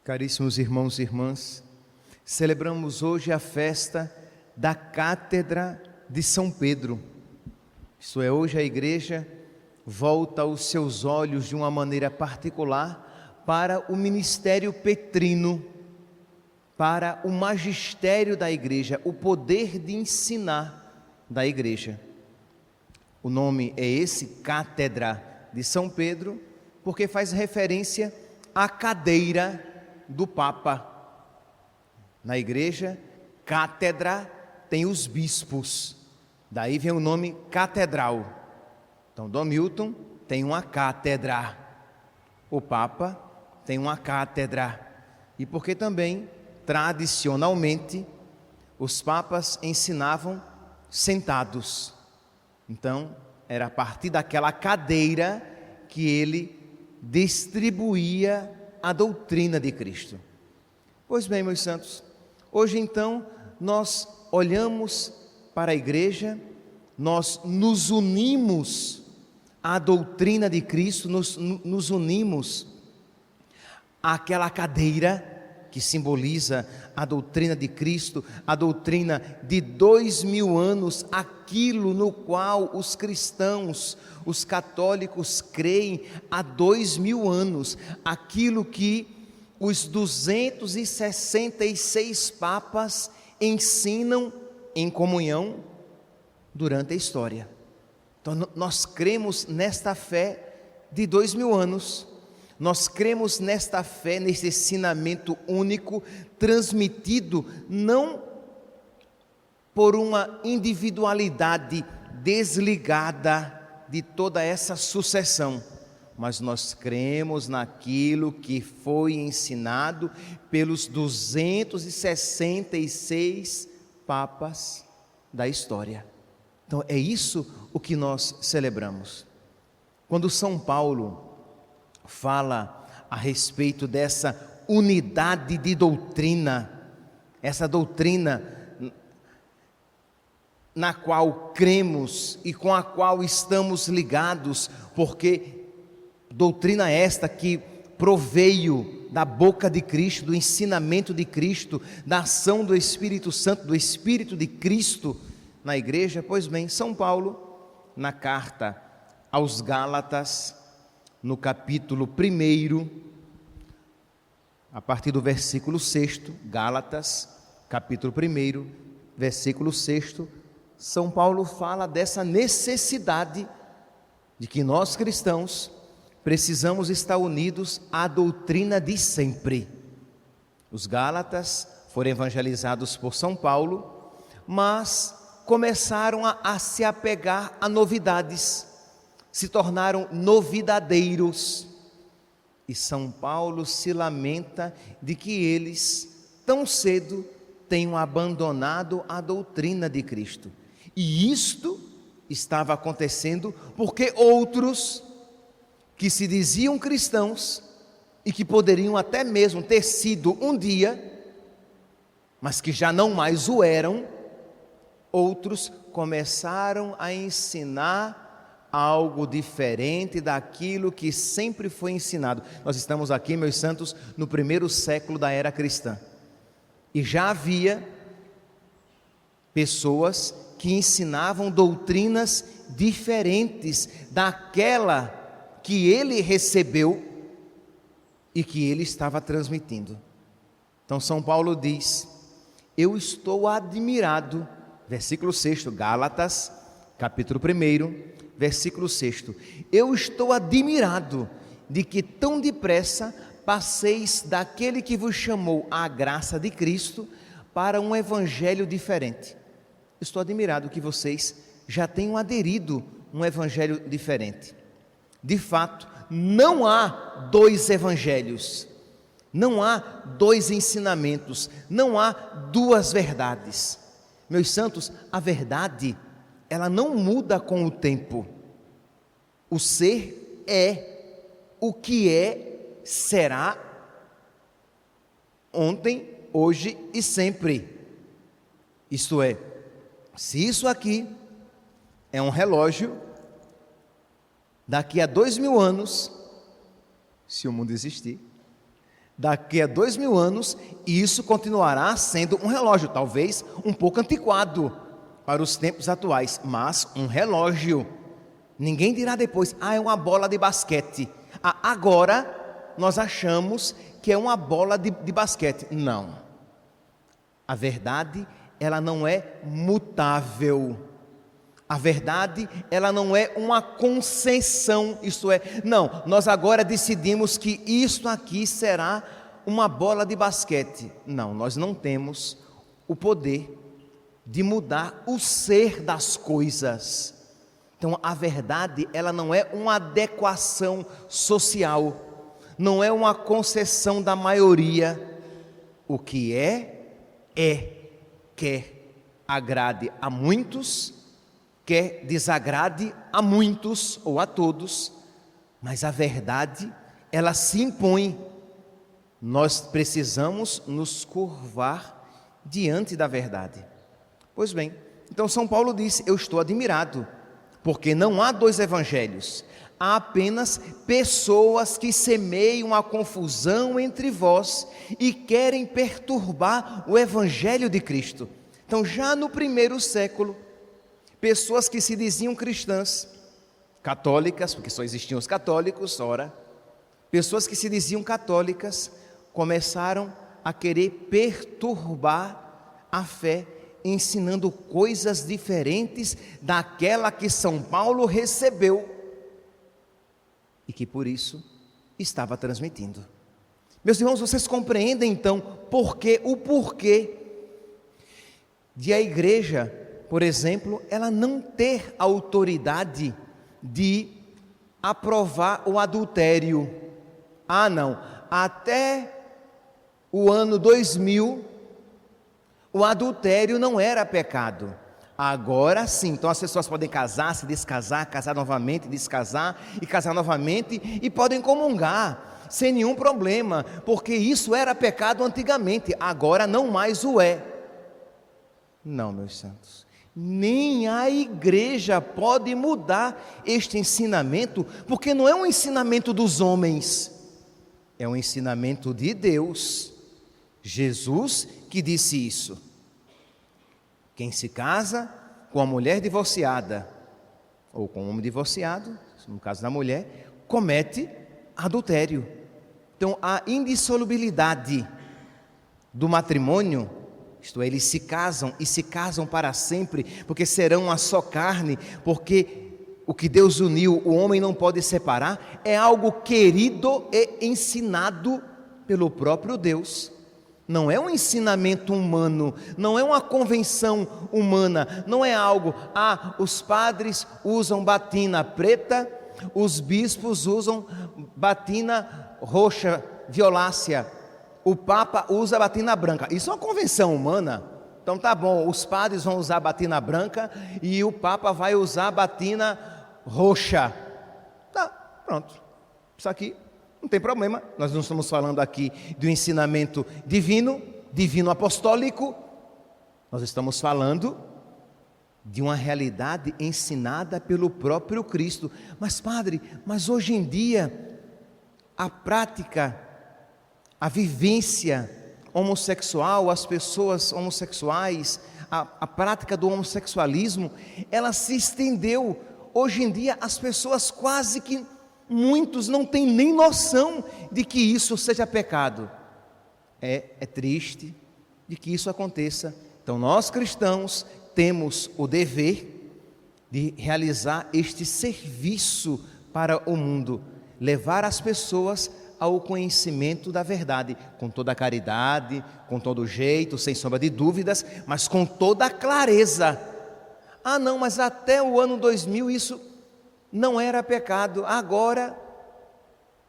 Caríssimos irmãos e irmãs, celebramos hoje a festa da Cátedra de São Pedro. Isto é, hoje a Igreja volta os seus olhos de uma maneira particular para o ministério petrino, para o magistério da Igreja, o poder de ensinar da Igreja. O nome é esse, Cátedra de São Pedro, porque faz referência à cadeira do Papa. Na Igreja, cátedra tem os bispos, daí vem o nome catedral. Então, Dom Milton tem uma cátedra, o Papa tem uma cátedra, e porque também, tradicionalmente, os papas ensinavam sentados. Então, era a partir daquela cadeira que ele distribuía a doutrina de Cristo. Pois bem, meus santos, hoje então nós olhamos para a Igreja, nós nos unimos à doutrina de Cristo, nos unimos àquela cadeira que simboliza a doutrina de Cristo, a doutrina de 2000 anos, aquilo no qual os cristãos, os católicos creem há 2000 anos, aquilo que os 266 papas ensinam em comunhão durante a história. Então nós cremos nesta fé de 2000 anos, nós cremos nesta fé, nesse ensinamento único, transmitido não por uma individualidade desligada de toda essa sucessão, mas nós cremos naquilo que foi ensinado pelos 266 papas da história. Então é isso o que nós celebramos. Quando São Paulo fala a respeito dessa unidade de doutrina, essa doutrina na qual cremos e com a qual estamos ligados, porque doutrina esta que proveio da boca de Cristo, do ensinamento de Cristo, da ação do Espírito Santo, do Espírito de Cristo na Igreja. Pois bem, São Paulo, na carta aos Gálatas, no capítulo 1, a partir do versículo 6, Gálatas, capítulo 1, versículo 6, São Paulo fala dessa necessidade de que nós cristãos precisamos estar unidos à doutrina de sempre. Os Gálatas foram evangelizados por São Paulo, mas começaram a se apegar a novidades, se tornaram novidadeiros, e São Paulo se lamenta de que eles tão cedo tenham abandonado a doutrina de Cristo. E isto estava acontecendo porque outros que se diziam cristãos e que poderiam até mesmo ter sido um dia, mas que já não mais o eram, outros começaram a ensinar algo diferente daquilo que sempre foi ensinado. Nós estamos aqui, meus santos, no 1º século da era cristã, e já havia pessoas que ensinavam doutrinas diferentes daquela que ele recebeu e que ele estava transmitindo. Então São Paulo diz: eu estou admirado, versículo 6, Gálatas, capítulo 1, versículo 6, eu estou admirado de que tão depressa passeis daquele que vos chamou à graça de Cristo para um evangelho diferente. Estou admirado que vocês já tenham aderido a um evangelho diferente. De fato, não há dois evangelhos, não há dois ensinamentos, não há duas verdades. Meus santos, a verdade, ela não muda com o tempo. O ser é, o que é, será, ontem, hoje e sempre. Isto é, se isso aqui é um relógio, daqui a 2000 anos, se o mundo existir, Daqui a 2000 anos, isso continuará sendo um relógio, talvez um pouco antiquado para os tempos atuais, mas um relógio. Ninguém dirá depois, é uma bola de basquete. Agora nós achamos que é uma bola de basquete. Não. A verdade, ela não é mutável. A verdade, ela não é uma concessão, isto é, não, nós agora decidimos que isto aqui será uma bola de basquete. Não, nós não temos o poder de mudar o ser das coisas. Então, a verdade, ela não é uma adequação social, não é uma concessão da maioria. O que quer agrade a muitos, quer desagrade a muitos ou a todos, mas a verdade, ela se impõe. Nós precisamos nos curvar diante da verdade. Pois bem, então São Paulo disse, eu estou admirado, porque não há dois evangelhos, há apenas pessoas que semeiam a confusão entre vós e querem perturbar o evangelho de Cristo. Então, já no primeiro século, pessoas que se diziam cristãs, católicas, porque só existiam os católicos, pessoas que se diziam católicas, começaram a querer perturbar a fé, ensinando coisas diferentes daquela que São Paulo recebeu e que por isso estava transmitindo. Meus irmãos, vocês compreendem então o porquê de a igreja, por exemplo, ela não ter autoridade de aprovar o adultério. Não, até o ano 2000, o adultério não era pecado. Agora sim, então as pessoas podem casar, se descasar, casar novamente, descasar e casar novamente, e podem comungar, sem nenhum problema, porque isso era pecado antigamente, agora não mais o é. Não, meus santos, nem a igreja pode mudar este ensinamento, porque não é um ensinamento dos homens, é um ensinamento de Deus. Jesus que disse isso. Quem se casa com a mulher divorciada, ou com um homem divorciado, no caso da mulher, comete adultério. Então, a indissolubilidade do matrimônio, isto é, eles se casam e se casam para sempre, porque serão uma só carne, porque o que Deus uniu, o homem não pode separar, é algo querido e ensinado pelo próprio Deus. Não é um ensinamento humano, não é uma convenção humana, não é algo, os padres usam batina preta, os bispos usam batina roxa, violácea, o Papa usa batina branca. Isso é uma convenção humana. Então tá bom, os padres vão usar batina branca e o Papa vai usar batina roxa. Tá, pronto. Isso aqui não tem problema. Nós não estamos falando aqui do ensinamento divino apostólico. Nós estamos falando de uma realidade ensinada pelo próprio Cristo. Mas padre, hoje em dia a prática, a vivência homossexual, as pessoas homossexuais, a prática do homossexualismo, ela se estendeu. Hoje em dia as pessoas quase que, muitos não têm nem noção de que isso seja pecado. É triste de que isso aconteça. Então nós cristãos temos o dever de realizar este serviço para o mundo, levar as pessoas ao conhecimento da verdade, com toda a caridade, com todo jeito, sem sombra de dúvidas, mas com toda a clareza. Não, mas até o ano 2000 isso não era pecado, agora,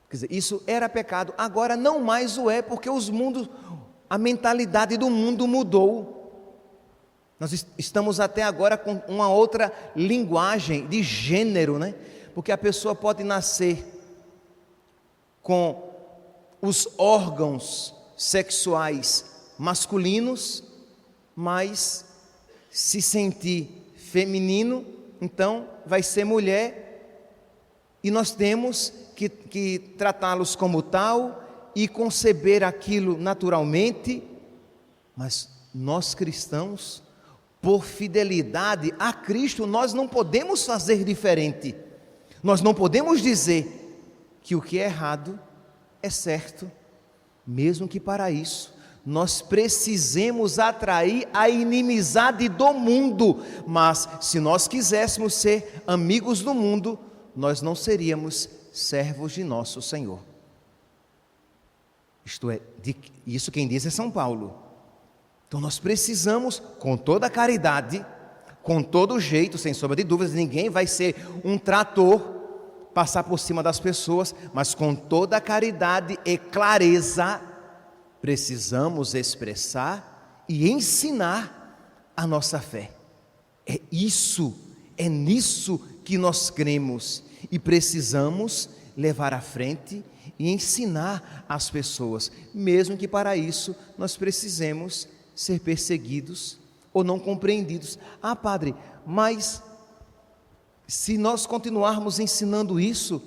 quer dizer, isso era pecado, agora não mais o é, porque a mentalidade do mundo mudou. Nós estamos até agora com uma outra linguagem de gênero, né? Porque a pessoa pode nascer com os órgãos sexuais masculinos, mas se sentir feminino, então vai ser mulher, e nós temos que tratá-los como tal e conceber aquilo naturalmente, mas nós cristãos, por fidelidade a Cristo, nós não podemos fazer diferente. Nós não podemos dizer que o que é errado é certo, mesmo que para isso nós precisemos atrair a inimizade do mundo. Mas se nós quiséssemos ser amigos do mundo, nós não seríamos servos de nosso Senhor. Isto é, isso quem diz é São Paulo. Então nós precisamos, com toda a caridade, com todo jeito, sem sombra de dúvidas, ninguém vai ser um trator, passar por cima das pessoas, mas com toda a caridade e clareza, precisamos expressar e ensinar a nossa fé. É nisso que nós cremos e precisamos levar à frente e ensinar as pessoas, mesmo que para isso nós precisemos ser perseguidos ou não compreendidos. Ah, padre, mas se nós continuarmos ensinando isso,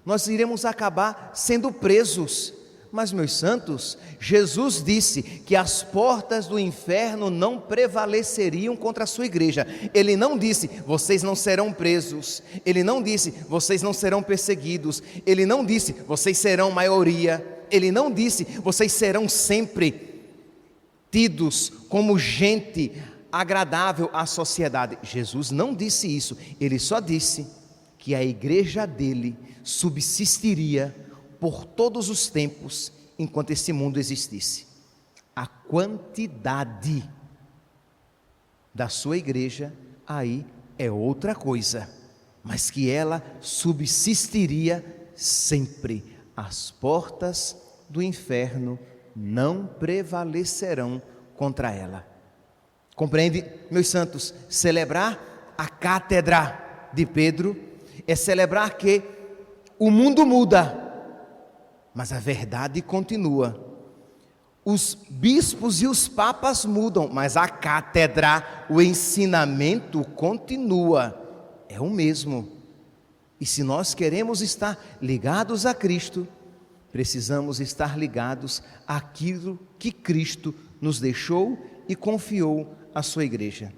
nós iremos acabar sendo presos. Mas, meus santos, Jesus disse que as portas do inferno não prevaleceriam contra a sua igreja. Ele não disse, vocês não serão presos. Ele não disse, vocês não serão perseguidos. Ele não disse, vocês serão maioria. Ele não disse, vocês serão sempre tidos como gente agradável à sociedade. Jesus não disse isso. Ele só disse que a igreja dele subsistiria por todos os tempos, enquanto esse mundo existisse. A quantidade da sua igreja, aí é outra coisa, mas que ela subsistiria sempre. As portas do inferno não prevalecerão contra ela. Compreende, meus santos? Celebrar a cátedra de Pedro é celebrar que o mundo muda, mas a verdade continua. Os bispos e os papas mudam, mas a cátedra, o ensinamento continua. É o mesmo. E se nós queremos estar ligados a Cristo, precisamos estar ligados àquilo que Cristo nos deixou e confiou à sua igreja.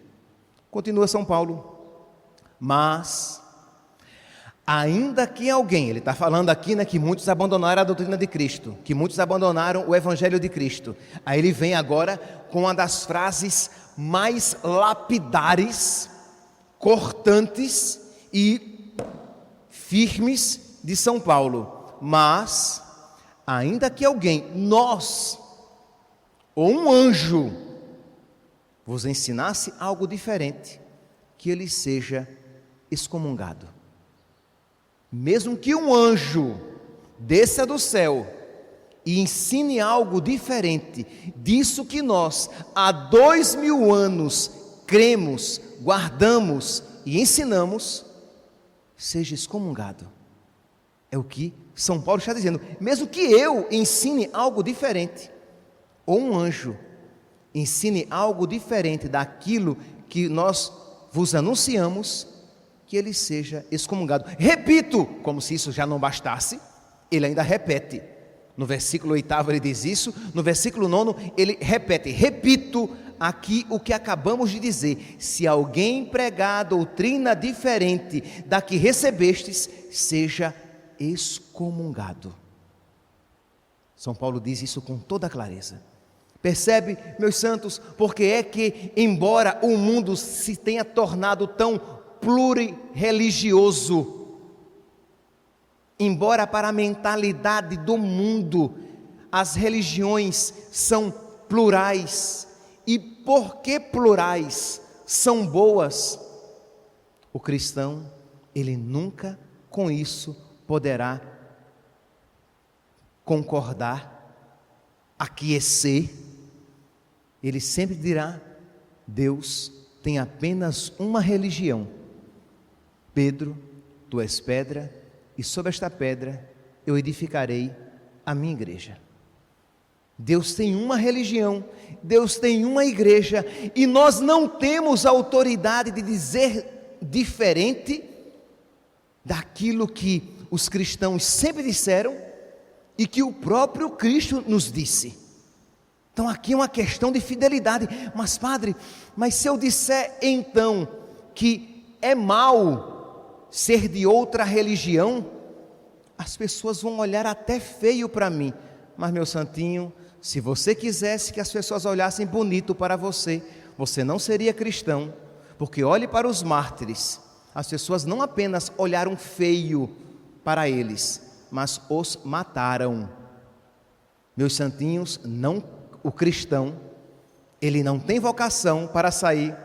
Continua São Paulo. Mas ainda que alguém, ele está falando aqui, né, que muitos abandonaram a doutrina de Cristo, que muitos abandonaram o Evangelho de Cristo. Aí ele vem agora com uma das frases mais lapidares, cortantes e firmes de São Paulo. Mas, ainda que alguém, nós, ou um anjo, vos ensinasse algo diferente, que ele seja excomungado. Mesmo que um anjo desça do céu e ensine algo diferente disso que nós há 2000 anos cremos, guardamos e ensinamos, seja excomungado. É o que São Paulo está dizendo. Mesmo que eu ensine algo diferente, ou um anjo ensine algo diferente daquilo que nós vos anunciamos, que ele seja excomungado. Repito, como se isso já não bastasse, ele ainda repete. No versículo 8 ele diz isso, no versículo 9 ele repete, repito aqui o que acabamos de dizer: se alguém pregar doutrina diferente da que recebestes, seja excomungado. São Paulo diz isso com toda clareza. Percebe, meus santos, porque é que, embora o mundo se tenha tornado tão plurireligioso, embora para a mentalidade do mundo as religiões são plurais, e porque plurais são boas, o cristão, ele nunca com isso poderá concordar, aquecer. Ele sempre dirá: Deus tem apenas uma religião. Pedro, tu és pedra, e sobre esta pedra eu edificarei a minha igreja. Deus tem uma religião, Deus tem uma igreja, e nós não temos autoridade de dizer diferente daquilo que os cristãos sempre disseram e que o próprio Cristo nos disse. Então aqui é uma questão de fidelidade. Mas padre, se eu disser então que é mal ser de outra religião, as pessoas vão olhar até feio para mim. Mas meu santinho, se você quisesse que as pessoas olhassem bonito para você, você não seria cristão. Porque olhe para os mártires, as pessoas não apenas olharam feio para eles, mas os mataram. Meus santinhos, o cristão, ele não tem vocação para sair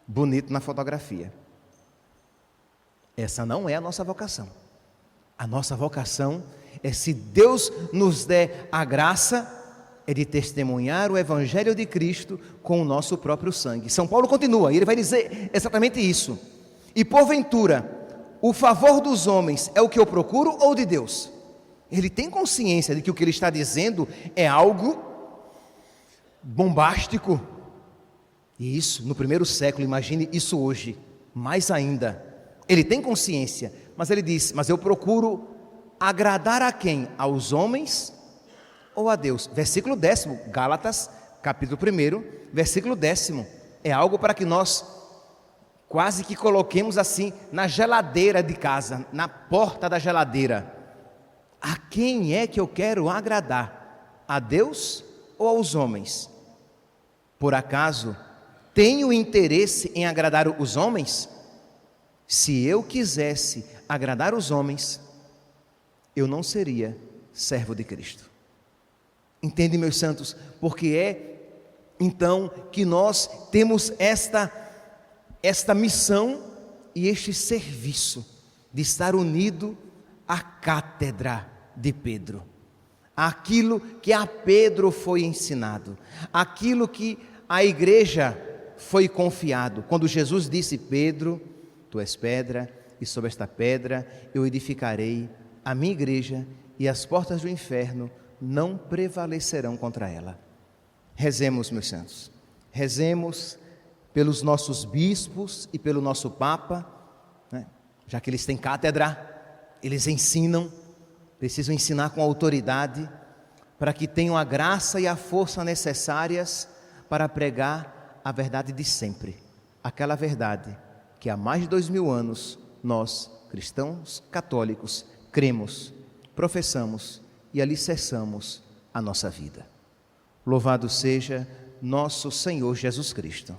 bonito na fotografia. Essa não é a nossa vocação. A nossa vocação é, se Deus nos der a graça, é de testemunhar o Evangelho de Cristo com o nosso próprio sangue. São Paulo continua, e ele vai dizer exatamente isso. E porventura, o favor dos homens é o que eu procuro ou de Deus? Ele tem consciência de que o que ele está dizendo é algo bombástico. E isso, no primeiro século, imagine isso hoje, mais ainda. Ele tem consciência, mas ele diz, mas eu procuro agradar a quem? Aos homens ou a Deus? Versículo 10, Gálatas, capítulo 1, versículo 10. É algo para que nós quase que coloquemos assim na geladeira de casa, na porta da geladeira. A quem é que eu quero agradar? A Deus ou aos homens? Por acaso tenho interesse em agradar os homens? Se eu quisesse agradar os homens, eu não seria servo de Cristo. Entende, meus santos? Porque é então que nós temos esta missão e este serviço de estar unido à cátedra de Pedro. Aquilo que a Pedro foi ensinado, aquilo que a igreja foi confiado. Quando Jesus disse: Pedro, tu és pedra, e sobre esta pedra eu edificarei a minha igreja, e as portas do inferno não prevalecerão contra ela. Rezemos, meus santos, rezemos pelos nossos bispos e pelo nosso Papa, né? Já que eles têm cátedra, eles ensinam, precisam ensinar com autoridade, para que tenham a graça e a força necessárias para pregar a verdade de sempre, aquela verdade que há mais de 2000 anos nós, cristãos católicos, cremos, professamos e alicerçamos a nossa vida. Louvado seja nosso Senhor Jesus Cristo.